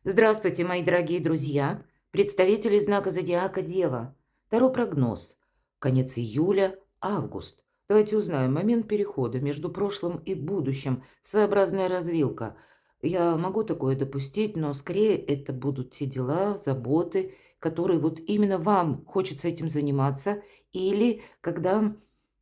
Здравствуйте, мои дорогие друзья, представители знака зодиака Дева. Таро прогноз. Конец июля, август. Давайте узнаем момент перехода между прошлым и будущим. Своеобразная развилка. Я могу такое допустить, но скорее это будут те дела, заботы, которые вот именно вам хочется этим заниматься, или когда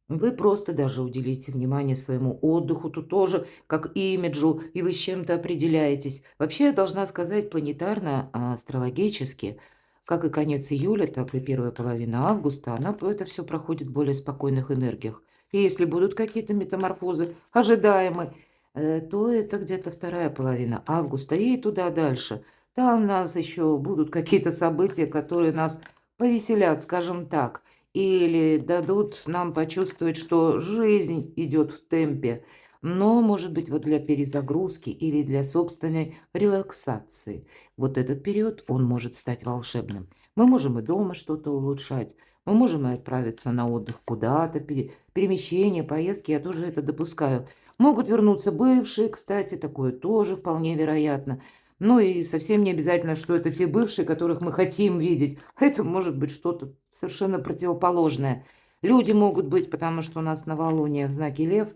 вы просто даже уделите внимание своему отдыху, тут тоже как имиджу, и вы с чем-то определяетесь. Вообще, я должна сказать, планетарно, астрологически, как и конец июля, так и первая половина августа, это все проходит в более спокойных энергиях. И если будут какие-то метаморфозы ожидаемые, то это где-то вторая половина августа и туда дальше. Там у нас еще будут какие-то события, которые нас повеселят, скажем так, или дадут нам почувствовать, что жизнь идет в темпе, но, может быть, вот для перезагрузки или для собственной релаксации. Вот этот период, он может стать волшебным. Мы можем и дома что-то улучшать, мы можем и отправиться на отдых куда-то, перемещение, поездки, я тоже это допускаю. Могут вернуться бывшие, кстати, такое тоже вполне вероятно. Ну и совсем не обязательно, что это те бывшие, которых мы хотим видеть. Это может быть что-то совершенно противоположное. Люди могут быть, потому что у нас новолуние в знаке Лев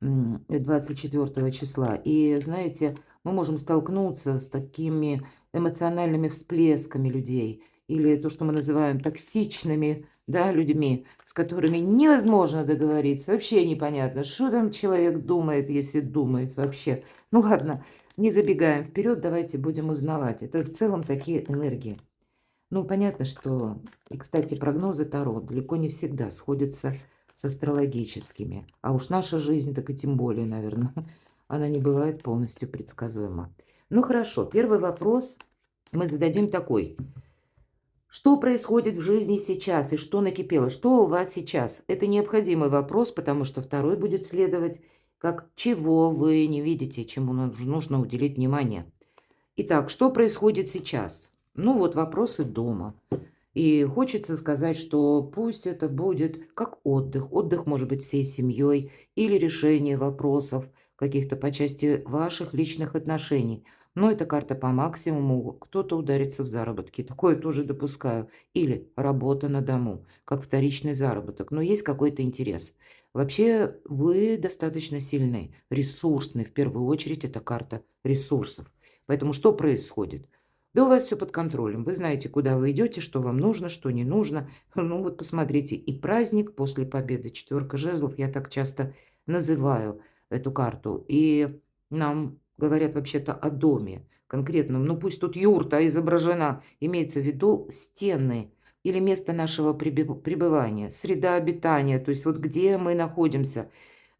24 числа. И, знаете, мы можем столкнуться с такими эмоциональными всплесками людей или то, что мы называем токсичными, да, людьми, с которыми невозможно договориться. Вообще непонятно, что там человек думает, если думает вообще. Ну ладно, не забегаем вперед, давайте будем узнавать. Это в целом такие энергии. Ну, понятно, что, и, кстати, прогнозы Таро далеко не всегда сходятся с астрологическими. А уж наша жизнь, так и тем более, наверное, она не бывает полностью предсказуема. Ну, хорошо, первый вопрос мы зададим такой. Что происходит в жизни сейчас и что накипело? Что у вас сейчас? Это необходимый вопрос, потому что второй будет следовать, как чего вы не видите, чему нужно уделить внимание. Итак, что происходит сейчас? Ну вот вопросы дома. И хочется сказать, что пусть это будет как отдых. Отдых может быть всей семьей или решение вопросов каких-то по части ваших личных отношений. Но это карта по максимуму. Кто-то ударится в заработки. Такое тоже допускаю. Или работа на дому, как вторичный заработок. Но есть какой-то интерес. Вообще вы достаточно сильны, ресурсны. В первую очередь это карта ресурсов. Поэтому что происходит? Да у вас все под контролем. Вы знаете, куда вы идете, что вам нужно, что не нужно. Ну вот посмотрите, и праздник после победы, четверка жезлов, я так часто называю эту карту. И нам говорят вообще-то о доме конкретном. Ну пусть тут юрта изображена, имеется в виду стены или место нашего пребывания, среда обитания, то есть вот где мы находимся.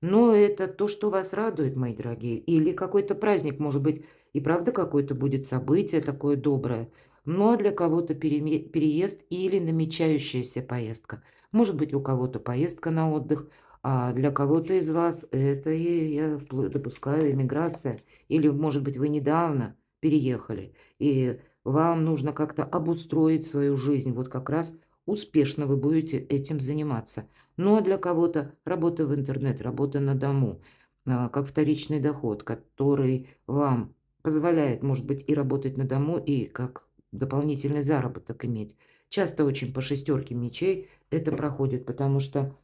Но это то, что вас радует, мои дорогие, или какой-то праздник, может быть, и правда какое-то будет событие такое доброе, но для кого-то переезд или намечающаяся поездка. Может быть, у кого-то поездка на отдых, а для кого-то из вас это, и я допускаю, иммиграция. Или, может быть, вы недавно переехали, и вам нужно как-то обустроить свою жизнь. Вот как раз успешно вы будете этим заниматься. Ну, а для кого-то работа в интернет, работа на дому, как вторичный доход, который вам позволяет, может быть, и работать на дому, и как дополнительный заработок иметь. Часто очень по шестерке мечей это проходит, потому что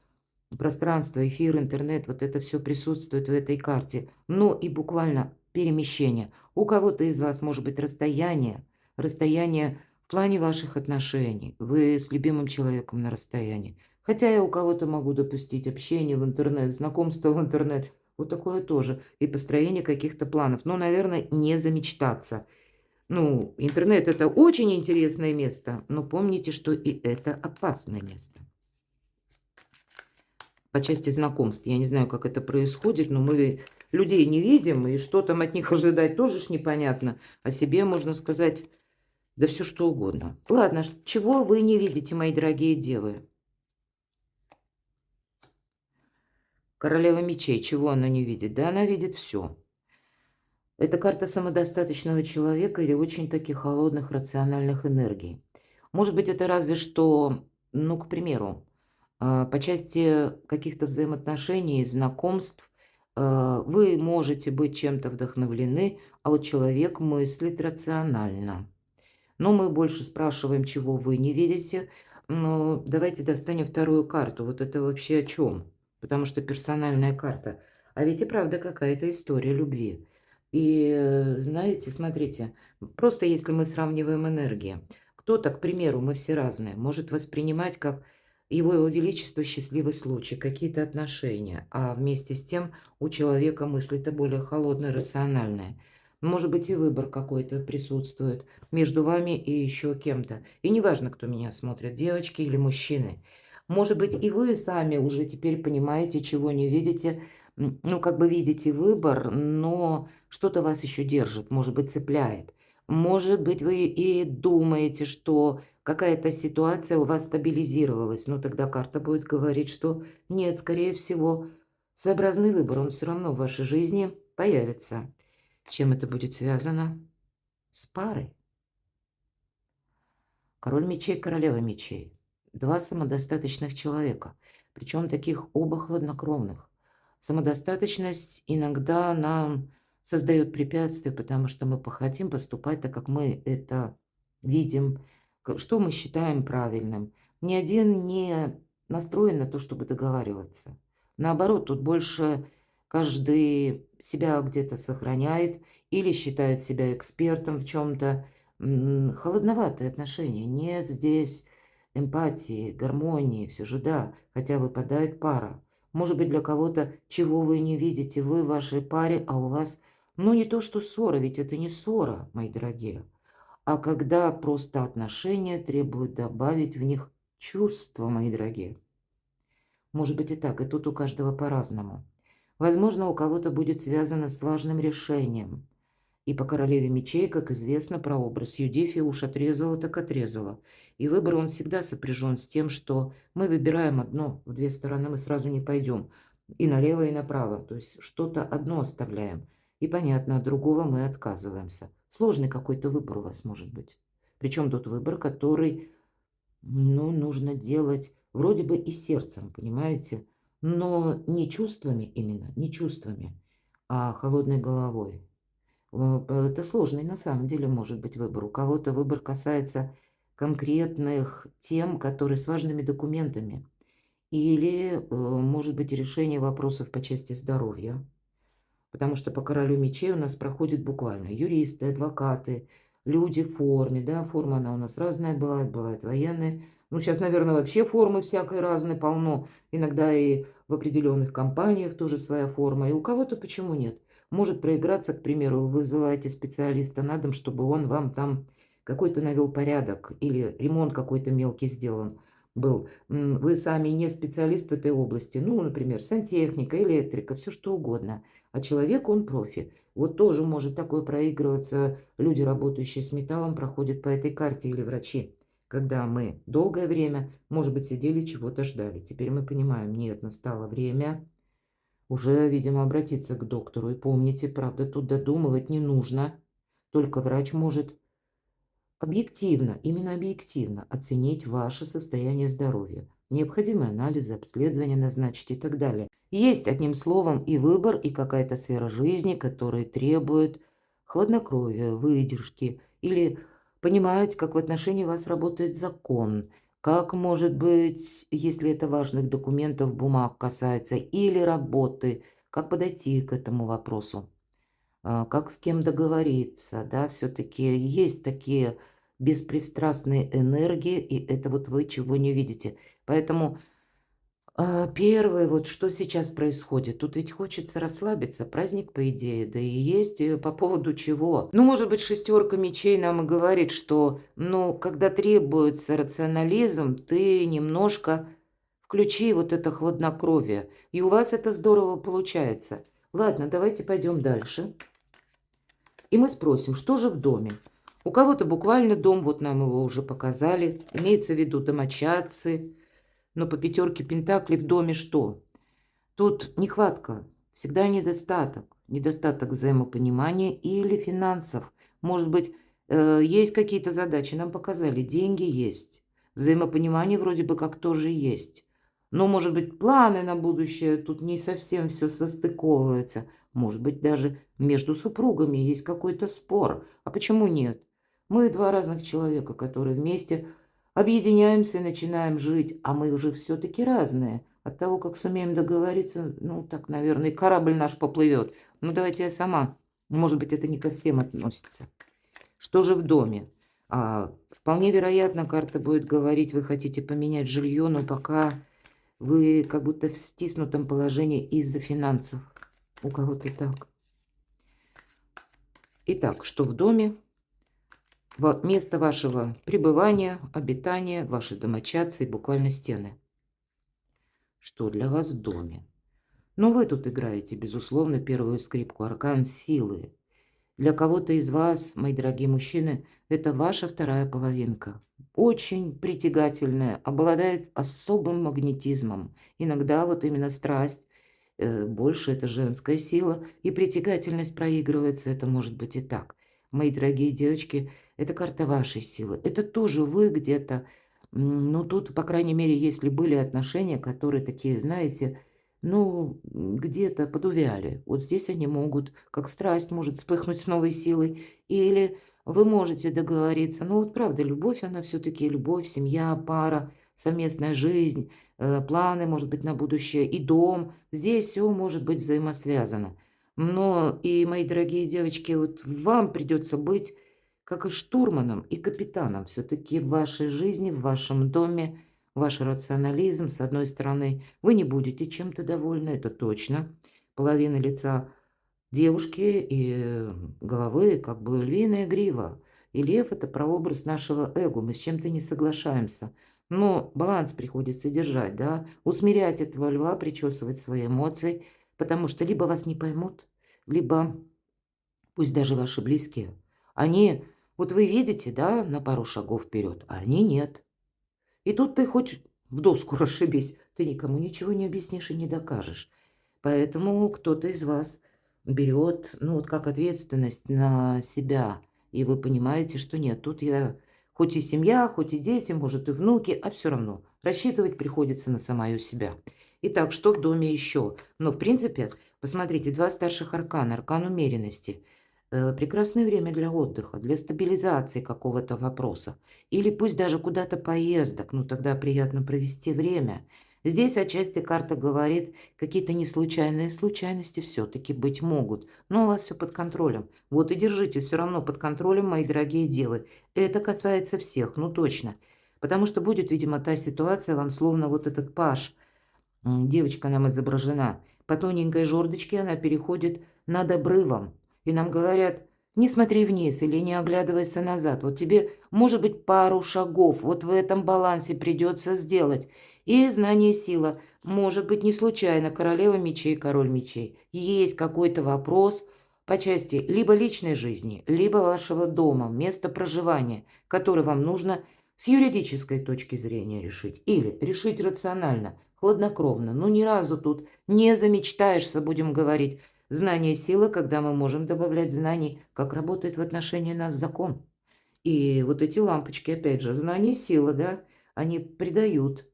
пространство, эфир, интернет, вот это все присутствует в этой карте. Ну и буквально перемещение. У кого-то из вас может быть расстояние в плане ваших отношений. Вы с любимым человеком на расстоянии. Хотя я у кого-то могу допустить общение в интернет, знакомство в интернет. Вот такое тоже. И построение каких-то планов. Но, наверное, не замечтаться. Ну, интернет – это очень интересное место, но помните, что и это опасное место. По части знакомств. Я не знаю, как это происходит, но мы людей не видим, и что там от них ожидать тоже ж непонятно. О себе можно сказать, да все что угодно. Ладно, чего вы не видите, мои дорогие девы? Королева мечей, чего она не видит? Да она видит все. Это карта самодостаточного человека или очень таких холодных рациональных энергий. Может быть, это разве что, ну, к примеру, по части каких-то взаимоотношений, знакомств, вы можете быть чем-то вдохновлены, а вот человек мыслит рационально. Но мы больше спрашиваем, чего вы не видите. Но давайте достанем вторую карту. Вот это вообще о чем? Потому что персональная карта. А ведь и правда какая-то история любви. И знаете, смотрите, просто если мы сравниваем энергии, кто-то, к примеру, мы все разные, может воспринимать как его величество счастливый случай, какие-то отношения, а вместе с тем у человека мысли-то более холодные, рациональные. Может быть, и выбор какой-то присутствует между вами и еще кем-то. И неважно, кто меня смотрит, девочки или мужчины. Может быть, и вы сами уже теперь понимаете, чего не видите. Ну, как бы видите выбор, но что-то вас еще держит, может быть, цепляет. Может быть, вы и думаете, что какая-то ситуация у вас стабилизировалась. Но тогда карта будет говорить, что нет, скорее всего, своеобразный выбор, он все равно в вашей жизни появится. Чем это будет связано? С парой. Король мечей, королева мечей. Два самодостаточных человека, причем таких оба хладнокровных. Самодостаточность иногда нам создает препятствия, потому что мы хотим поступать так, как мы это видим, что мы считаем правильным. Ни один не настроен на то, чтобы договариваться. Наоборот, тут больше каждый себя где-то сохраняет или считает себя экспертом в чем-то. Холодноватые отношения. Нет здесь эмпатии, гармонии, все же да, хотя выпадает пара. Может быть, для кого-то, чего вы не видите, вы в вашей паре, а у вас, ну, не то что ссора, ведь это не ссора, мои дорогие, а когда просто отношения требуют добавить в них чувства, мои дорогие. Может быть и так, и тут у каждого по-разному. Возможно, у кого-то будет связано с важным решением. И по королеве мечей, как известно, прообраз Юдифи уж отрезала, так отрезала. И выбор он всегда сопряжен с тем, что мы выбираем одно, в две стороны мы сразу не пойдем. И налево, и направо. То есть что-то одно оставляем. И понятно, от другого мы отказываемся. Сложный какой-то выбор у вас может быть. Причем тот выбор, который, ну, нужно делать вроде бы и сердцем, понимаете? Но не чувствами именно, не чувствами, а холодной головой. Это сложный на самом деле может быть выбор. У кого-то выбор касается конкретных тем, которые с важными документами. Или, может быть, решение вопросов по части здоровья. Потому что по королю мечей у нас проходят буквально юристы, адвокаты, люди в форме. Да, форма она у нас разная бывает, бывает военная. Ну, сейчас, наверное, вообще формы всякой разной полно. Иногда и в определенных компаниях тоже своя форма. И у кого-то почему нет? Может проиграться, к примеру, вы вызываете специалиста на дом, чтобы он вам там какой-то навел порядок или ремонт какой-то мелкий сделан был. Вы сами не специалист в этой области, ну, например, сантехника, электрика, все что угодно. А человек, он профи. Вот тоже может такое проигрываться. Люди, работающие с металлом, проходят по этой карте или врачи. Когда мы долгое время, может быть, сидели, чего-то ждали. Теперь мы понимаем, нет, настало время уже, видимо, обратиться к доктору. И помните, правда, тут додумывать не нужно. Только врач может объективно, именно объективно оценить ваше состояние здоровья. Необходимые анализы, обследования назначить и так далее. Есть, одним словом, и выбор, и какая-то сфера жизни, которая требует хладнокровия, выдержки, или понимать, как в отношении вас работает закон, как, может быть, если это важных документов, бумаг касается, или работы, как подойти к этому вопросу, как с кем договориться, да, все-таки есть такие беспристрастные энергии, и это вот вы чего не видите. Поэтому первое, вот что сейчас происходит, тут ведь хочется расслабиться, праздник, по идее, да и есть по поводу чего. Ну, может быть, шестерка мечей нам и говорит, что, ну, когда требуется рационализм, ты немножко включи вот это хладнокровие, и у вас это здорово получается. Ладно, давайте пойдем дальше. И мы спросим, что же в доме? У кого-то буквально дом, вот нам его уже показали, имеется в виду домочадцы, но по пятерке пентаклей в доме что? Тут нехватка, всегда недостаток. Недостаток взаимопонимания или финансов. Может быть, есть какие-то задачи, нам показали, деньги есть. Взаимопонимание вроде бы как тоже есть. Но, может быть, планы на будущее тут не совсем все состыковывается. Может быть, даже между супругами есть какой-то спор. А почему нет? Мы два разных человека, которые вместе объединяемся и начинаем жить, а мы уже все-таки разные. От того, как сумеем договориться, ну, так, наверное, и корабль наш поплывет. Ну, давайте я сама. Может быть, это не ко всем относится. Что же в доме? Вполне вероятно, карта будет говорить, вы хотите поменять жилье, но пока вы как будто в стиснутом положении из-за финансов. У кого-то так. Итак, что в доме? Место вашего пребывания, обитания, ваши домочадцы и буквально стены. Что для вас в доме? Но вы тут играете, безусловно, первую скрипку, аркан силы. Для кого-то из вас, мои дорогие мужчины, это ваша вторая половинка. Очень притягательная, обладает особым магнетизмом. Иногда вот именно страсть, больше это женская сила, и притягательность проигрывается, это может быть и так. Мои дорогие девочки, это карта вашей силы. Это тоже вы где-то, ну тут, по крайней мере, если были отношения, которые такие, знаете, ну, где-то подувяли. Вот здесь они могут, как страсть может вспыхнуть с новой силой, или вы можете договориться. Ну, вот правда, любовь, она все-таки любовь, семья, пара, совместная жизнь, планы, может быть, на будущее, и дом. Здесь все может быть взаимосвязано. Но и, мои дорогие девочки, вот вам придется быть как и штурманом, и капитаном все-таки в вашей жизни, в вашем доме. Ваш рационализм, с одной стороны, вы не будете чем-то довольны, это точно. Половина лица девушки и головы как бы львиная грива. И лев – это прообраз нашего эго, мы с чем-то не соглашаемся. Но баланс приходится держать, да, усмирять этого льва, причесывать свои эмоции, потому что либо вас не поймут, либо, пусть даже ваши близкие, они, вот вы видите, да, на пару шагов вперед, а они нет. И тут ты хоть в доску расшибись, ты никому ничего не объяснишь и не докажешь. Поэтому кто-то из вас берет, ну вот как ответственность на себя, и вы понимаете, что нет, тут я, хоть и семья, хоть и дети, может и внуки, а все равно рассчитывать приходится на самую себя. Итак, что в доме еще? Ну, в принципе, посмотрите, два старших аркана, аркан умеренности. Прекрасное время для отдыха, для стабилизации какого-то вопроса. Или пусть даже куда-то поездок, ну тогда приятно провести время. Здесь отчасти карта говорит, какие-то неслучайные случайности все-таки быть могут. Но у вас все под контролем. Вот и держите все равно под контролем, мои дорогие девы. Это касается всех, ну точно. Потому что будет, видимо, та ситуация, вам словно вот этот паж, девочка нам изображена, по тоненькой жердочке она переходит над обрывом. И нам говорят, не смотри вниз или не оглядывайся назад. Вот тебе, может быть, пару шагов вот в этом балансе придется сделать. И знание сила. Может быть, не случайно королева мечей, король мечей. Есть какой-то вопрос по части либо личной жизни, либо вашего дома, места проживания, который вам нужно с юридической точки зрения решить. Или решить рационально, хладнокровно. Ну, ни разу тут не замечтаешься, будем говорить. Знание силы, когда мы можем добавлять знаний, как работает в отношении нас закон. И вот эти лампочки, опять же, знание силы, да, они придают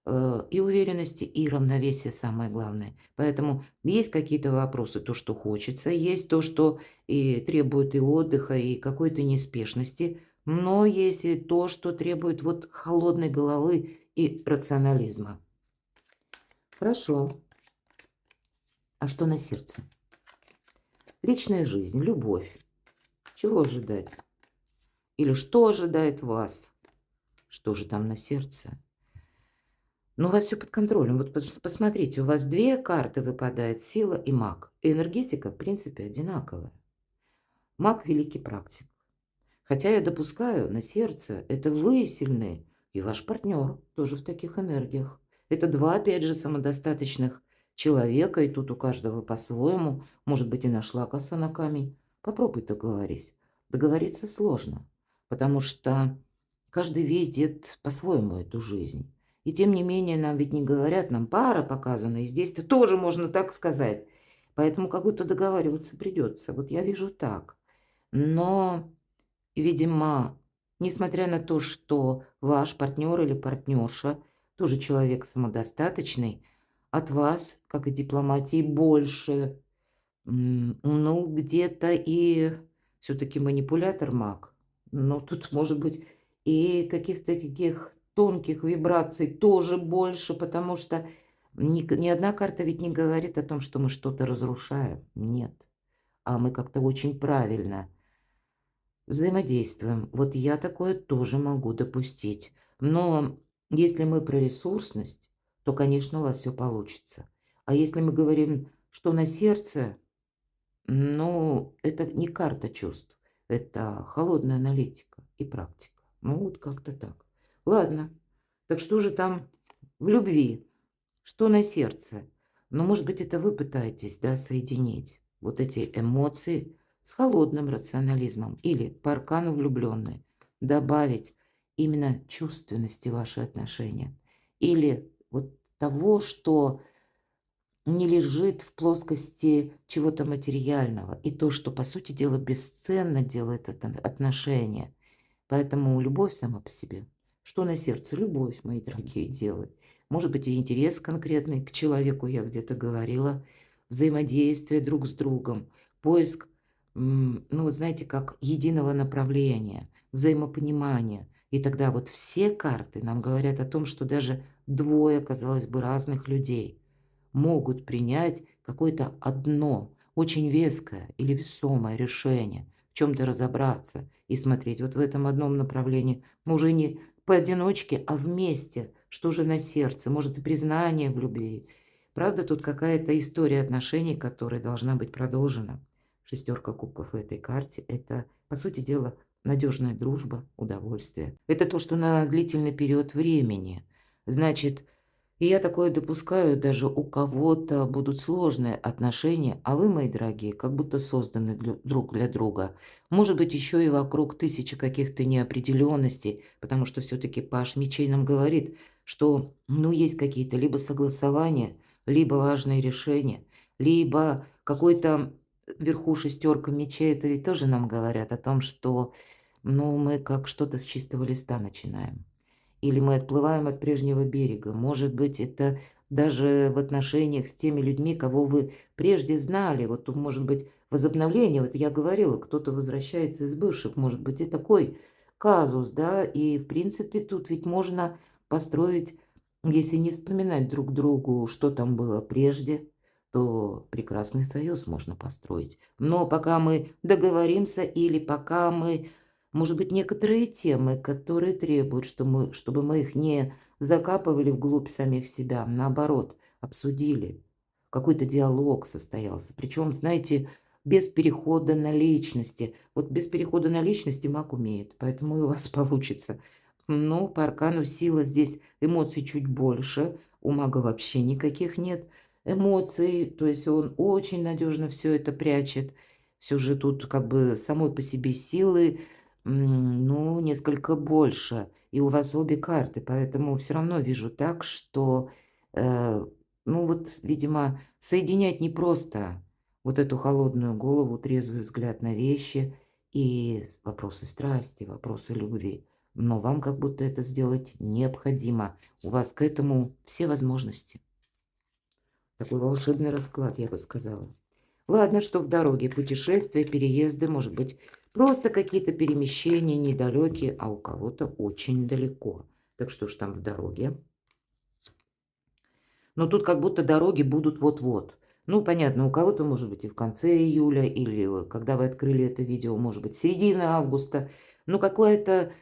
и уверенности, и равновесия, самое главное. Поэтому есть какие-то вопросы, то, что хочется, есть то, что и требует и отдыха, и какой-то неспешности, но есть и то, что требует вот холодной головы и рационализма. Хорошо. А что на сердце? Личная жизнь, любовь. Чего ожидать? Или что ожидает вас? Что же там на сердце? Ну, у вас все под контролем. Вот посмотрите, у вас две карты выпадает, сила и маг. И энергетика, в принципе, одинаковая. Маг – великий практик. Хотя я допускаю, на сердце это вы сильны, и ваш партнер тоже в таких энергиях. Это два, опять же, самодостаточных человека, и тут у каждого по-своему, может быть, и нашла коса на камень. Попробуй договорись. Договориться сложно, потому что каждый видит по-своему эту жизнь. И тем не менее, нам ведь не говорят, нам пара показана, и здесь-то тоже можно так сказать. Поэтому как будто договариваться придется. Вот я вижу так. Но, видимо, несмотря на то, что ваш партнер или партнерша тоже человек самодостаточный, от вас, как и дипломатии, больше Ну, где-то и все-таки манипулятор-маг. Но тут может быть и каких-то таких тонких вибраций тоже больше, потому что ни одна карта ведь не говорит о том, что мы что-то разрушаем. Нет. А мы как-то очень правильно взаимодействуем. Вот я такое тоже могу допустить. Но если мы про ресурсность, то, конечно, у вас все получится. А если мы говорим, что на сердце, ну, это не карта чувств, это холодная аналитика и практика. Ну, вот как-то так. Ладно, так что же там в любви? Что на сердце? Ну, может быть, это вы пытаетесь, да, соединить вот эти эмоции с холодным рационализмом или по аркану влюбленные, добавить именно чувственности в ваши отношения. Или вот того, что не лежит в плоскости чего-то материального. И то, что, по сути дела, бесценно делает это отношение. Поэтому любовь сама по себе. Что на сердце? Любовь, мои дорогие, делает. Может быть, и интерес конкретный к человеку, я где-то говорила, взаимодействие друг с другом, поиск, ну, вот знаете, как единого направления, взаимопонимания. И тогда вот все карты нам говорят о том, что даже двое, казалось бы, разных людей могут принять какое-то одно, очень веское или весомое решение, в чем-то разобраться и смотреть вот в этом одном направлении. Мы уже не поодиночке, а вместе. Что же на сердце? Может, и признание в любви. Правда, тут какая-то история отношений, которая должна быть продолжена. Шестерка кубков в этой карте – это, по сути дела, надежная дружба, удовольствие. Это то, что на длительный период времени. Значит, и я такое допускаю, даже у кого-то будут сложные отношения, а вы, мои дорогие, как будто созданы друг для друга. Может быть, еще и вокруг тысячи каких-то неопределенностей, потому что все-таки Паш Мечей нам говорит, что, ну, есть какие-то либо согласования, либо важные решения, либо какой-то вверху шестерка мечей, это ведь тоже нам говорят о том, что, ну, мы как что-то с чистого листа начинаем. Или мы отплываем от прежнего берега. Может быть, это даже в отношениях с теми людьми, кого вы прежде знали. Вот тут может быть возобновление. Вот я говорила, кто-то возвращается из бывших. Может быть и такой казус, да. И, в принципе, тут ведь можно построить, если не вспоминать друг другу, что там было прежде, то прекрасный союз можно построить. Но пока мы договоримся или пока мы, может быть, некоторые темы, которые требуют, чтобы мы их не закапывали вглубь самих себя, наоборот, обсудили. Какой-то диалог состоялся. Причем, знаете, без перехода на личности. Вот без перехода на личности маг умеет, поэтому и у вас получится. Но по аркану сила здесь эмоций чуть больше, у мага вообще никаких нет эмоций, то есть он очень надежно все это прячет. Все же тут как бы самой по себе силы ну, несколько больше. И у вас обе карты, поэтому все равно вижу так, что, э, ну вот, видимо, соединять непросто вот эту холодную голову, трезвый взгляд на вещи и вопросы страсти, вопросы любви. Но вам как будто это сделать необходимо. У вас к этому все возможности. Такой волшебный расклад, я бы сказала. Ладно, что в дороге, путешествия, переезды, может быть, просто какие-то перемещения недалекие, а у кого-то очень далеко. Так что ж там в дороге? Но тут как будто дороги будут вот-вот. Ну, понятно, у кого-то, может быть, и в конце июля, или когда вы открыли это видео, может быть, середина августа. Ну, какое-то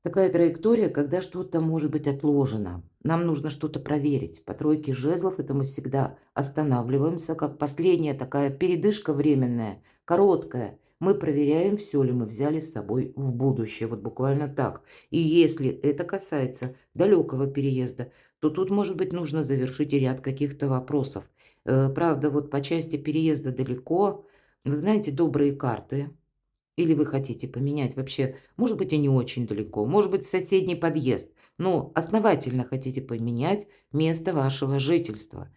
такая траектория, когда что-то может быть отложено. Нам нужно что-то проверить. По тройке жезлов это мы всегда останавливаемся, как последняя такая передышка временная, короткая. Мы проверяем, все ли мы взяли с собой в будущее. Вот буквально так. И если это касается далекого переезда, то тут, может быть, нужно завершить и ряд каких-то вопросов. Правда, вот по части переезда далеко, вы знаете, добрые карты или вы хотите поменять вообще, может быть, и не очень далеко, может быть, соседний подъезд, но основательно хотите поменять место вашего жительства.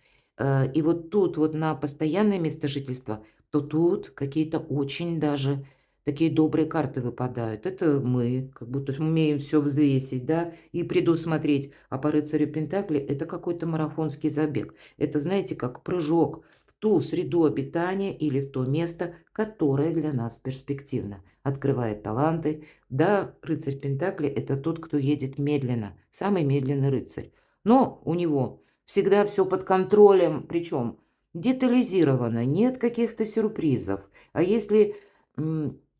И вот тут вот на постоянное место жительства, то тут какие-то очень даже такие добрые карты выпадают. Это мы как будто умеем все взвесить, да, и предусмотреть. А по рыцарю Пентакли это какой-то марафонский забег. Это, знаете, как прыжок ту среду обитания или в то место, которое для нас перспективно, открывает таланты. Да, рыцарь Пентакли – это тот, кто едет медленно, самый медленный рыцарь. Но у него всегда все под контролем, причем детализировано, нет каких-то сюрпризов. А если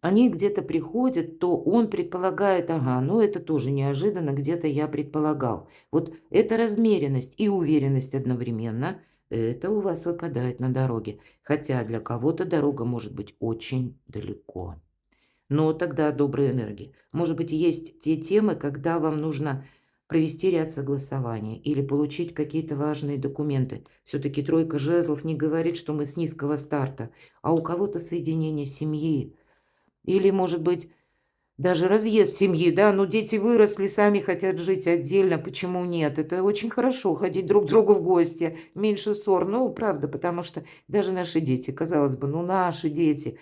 они где-то приходят, то он предполагает, ага, ну это тоже неожиданно, где-то я предполагал. Вот эта размеренность и уверенность одновременно, это у вас выпадает на дороге. Хотя для кого-то дорога может быть очень далеко. Но тогда доброй энергии. Может быть, есть те темы, когда вам нужно провести ряд согласований или получить какие-то важные документы. Все-таки тройка жезлов не говорит, что мы с низкого старта, а у кого-то соединение семьи. Или, может быть, даже разъезд семьи, да, ну дети выросли, сами хотят жить отдельно, почему нет? Это очень хорошо, ходить друг к другу в гости, меньше ссор, ну, правда, потому что даже наши дети, казалось бы, ну, наши дети,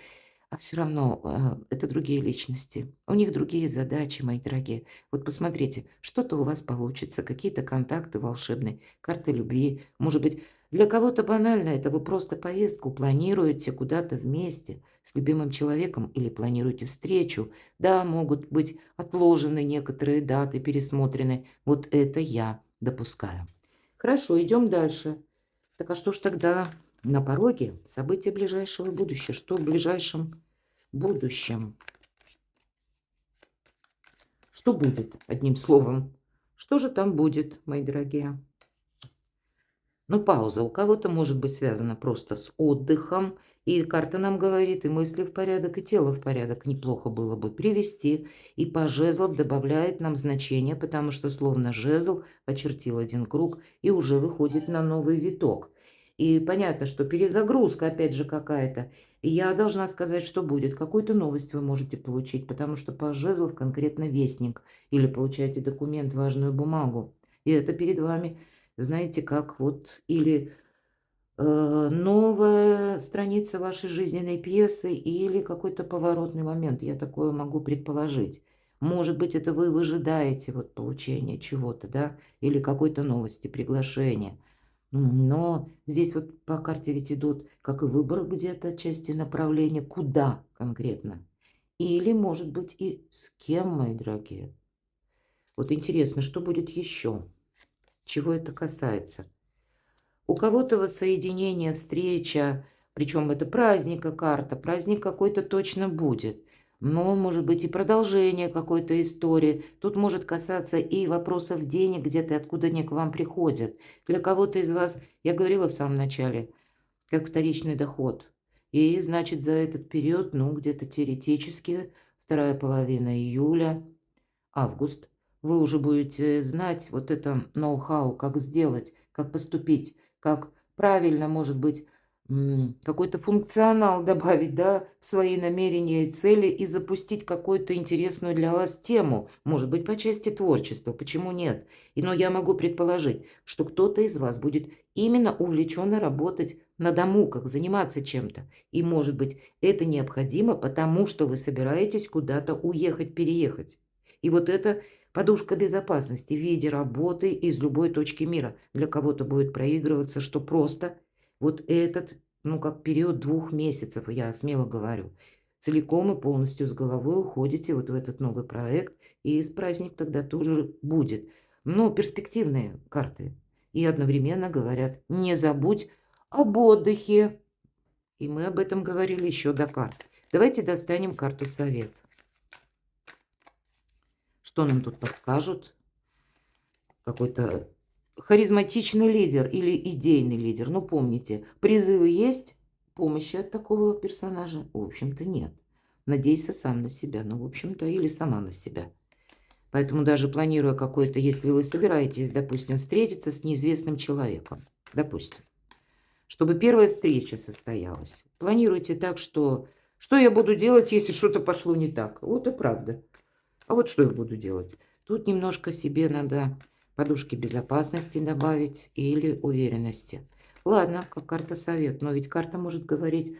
а все равно это другие личности, у них другие задачи, мои дорогие. Вот посмотрите, что-то у вас получится, какие-то контакты волшебные, карты любви, может быть, для кого-то банально это вы просто поездку планируете куда-то вместе с любимым человеком или планируете встречу. Да, могут быть отложены некоторые даты, пересмотрены. Вот это я допускаю. Хорошо, идем дальше. Так а что ж тогда на пороге события ближайшего будущего? Что в ближайшем будущем? Что будет, одним словом? Что же там будет, мои дорогие? Ну, пауза у кого-то может быть связана просто с отдыхом. И карта нам говорит, и мысли в порядок, и тело в порядок. Неплохо было бы привести. И по жезлам добавляет нам значение, потому что словно жезл очертил один круг и уже выходит на новый виток. И понятно, что перезагрузка опять же какая-то. И я должна сказать, что будет. Какую-то новость вы можете получить, потому что по жезлов конкретно вестник. Или получаете документ, важную бумагу. И это перед вами. Знаете, как вот или новая страница вашей жизненной пьесы или какой-то поворотный момент. Я такое могу предположить. Может быть, это вы выжидаете вот получение чего-то, да, или какой-то новости, приглашения. Но здесь вот по карте ведь идут, как и выбор где-то части направления, куда конкретно. Или, может быть, и с кем, мои дорогие. Вот интересно, что будет еще? Чего это касается? У кого-то воссоединение, встреча, причем это праздника карта, праздник какой-то точно будет. Но может быть и продолжение какой-то истории. Тут может касаться и вопросов денег где-то, откуда они к вам приходят. Для кого-то из вас, я говорила в самом начале, как вторичный доход. И значит за этот период, ну где-то теоретически, вторая половина июля, август, вы уже будете знать вот это ноу-хау, как сделать, как поступить, как правильно, может быть, какой-то функционал добавить, да, в свои намерения и цели и запустить какую-то интересную для вас тему, может быть, по части творчества, почему нет? Но я могу предположить, что кто-то из вас будет именно увлеченно работать на дому, как заниматься чем-то. И, может быть, это необходимо, потому что вы собираетесь куда-то уехать, переехать. И вот это подушка безопасности в виде работы из любой точки мира. Для кого-то будет проигрываться, что просто вот этот, ну, как период 2 месяцев, я смело говорю, целиком и полностью с головой уходите вот в этот новый проект, и праздник тогда тоже будет. Но перспективные карты. И одновременно говорят, не забудь об отдыхе. И мы об этом говорили еще до карт. Давайте достанем карту совет. Что нам тут подскажут? Какой-то харизматичный лидер или идейный лидер. Ну, помните, призывы есть, помощи от такого персонажа, в общем-то, нет. Надейся сам на себя, ну, в общем-то, или сама на себя. Поэтому даже планируя какой-то, если вы собираетесь, допустим, встретиться с неизвестным человеком, допустим, чтобы первая встреча состоялась, планируйте так, что я буду делать, если что-то пошло не так. Вот и правда. А вот что я буду делать? Тут немножко себе надо подушки безопасности добавить или уверенности. Ладно, как карта совет, но ведь карта может говорить,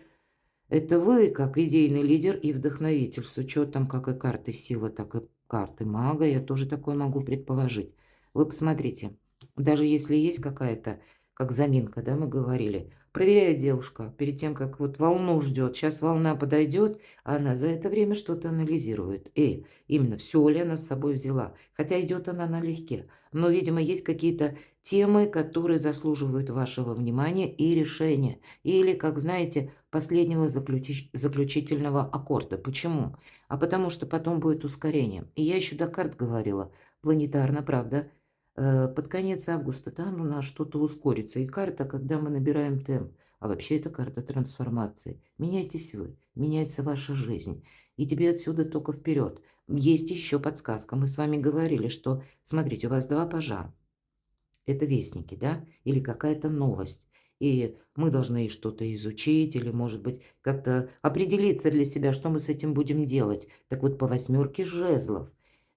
это вы как идейный лидер и вдохновитель, с учетом как и карты силы, так и карты мага, я тоже такое могу предположить. Вы посмотрите, даже если есть какая-то, как заминка, да, мы говорили, Проверяет девушка перед тем, как вот волну ждет. Сейчас волна подойдет, а она за это время что-то анализирует. И именно все ли она с собой взяла. Хотя идет она налегке. Но, видимо, есть какие-то темы, которые заслуживают вашего внимания и решения. Или, как знаете, последнего заключительного аккорда. Почему? А потому что потом будет ускорение. И я еще до карт говорила. Планетарно, правда? Под конец августа там у нас что-то ускорится. И карта, когда мы набираем темп. А вообще это карта трансформации. Меняйтесь вы, меняется ваша жизнь. И тебе отсюда только вперед. Есть еще подсказка. Мы с вами говорили, что, смотрите, у вас 2 пажа. Это вестники, да? Или какая-то новость. И мы должны что-то изучить, или, может быть, как-то определиться для себя, что мы с этим будем делать. Так вот, по 8 жезлов.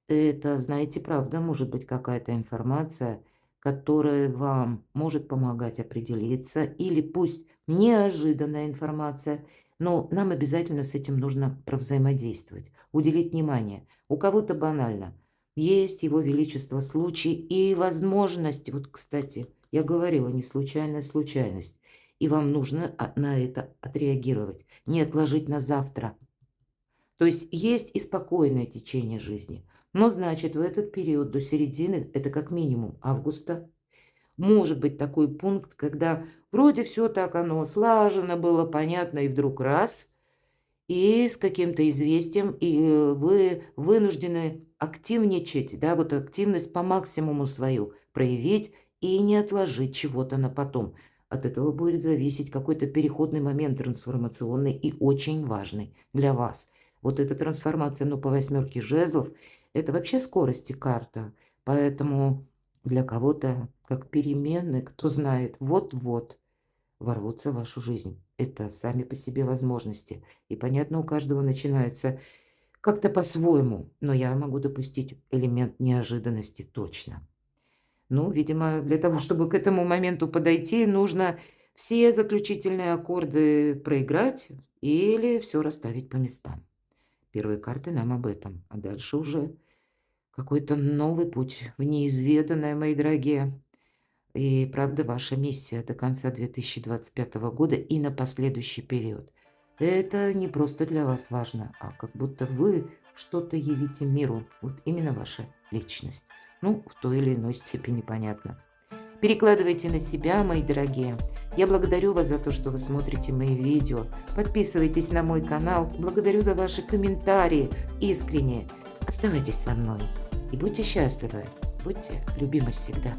Это, знаете, правда, может быть какая-то информация, которая вам может помогать определиться, или пусть неожиданная информация, но нам обязательно с этим нужно провзаимодействовать, уделить внимание. У кого-то банально. Есть его величество случай и возможность. Вот, кстати, я говорила, не случайная случайность. И вам нужно на это отреагировать, не отложить на завтра. То есть и спокойное течение жизни. Но, значит, в этот период до середины, это как минимум августа, может быть такой пункт, когда вроде все так оно слажено было, понятно, и вдруг раз, и с каким-то известием, и вы вынуждены активничать, да, вот активность по максимуму свою проявить и не отложить чего-то на потом. От этого будет зависеть какой-то переходный момент трансформационный и очень важный для вас. Вот эта трансформация, ну, по 8 жезлов, это вообще скорости карта, поэтому для кого-то как перемены, кто знает, вот-вот ворвутся в вашу жизнь. Это сами по себе возможности. И понятно, у каждого начинается как-то по-своему, но я могу допустить элемент неожиданности точно. Ну, видимо, для того, чтобы к этому моменту подойти, нужно все заключительные аккорды проиграть или все расставить по местам. Первые карты нам об этом, а дальше уже какой-то новый путь в неизведанное, мои дорогие. И правда, ваша миссия до конца 2025 года и на последующий период. Это не просто для вас важно, а как будто вы что-то явите миру. Вот именно ваша личность. Ну, в той или иной степени понятно. Перекладывайте на себя, мои дорогие. Я благодарю вас за то, что вы смотрите мои видео. Подписывайтесь на мой канал. Благодарю за ваши комментарии. Искренне. Оставайтесь со мной. И будьте счастливы. Будьте любимы всегда.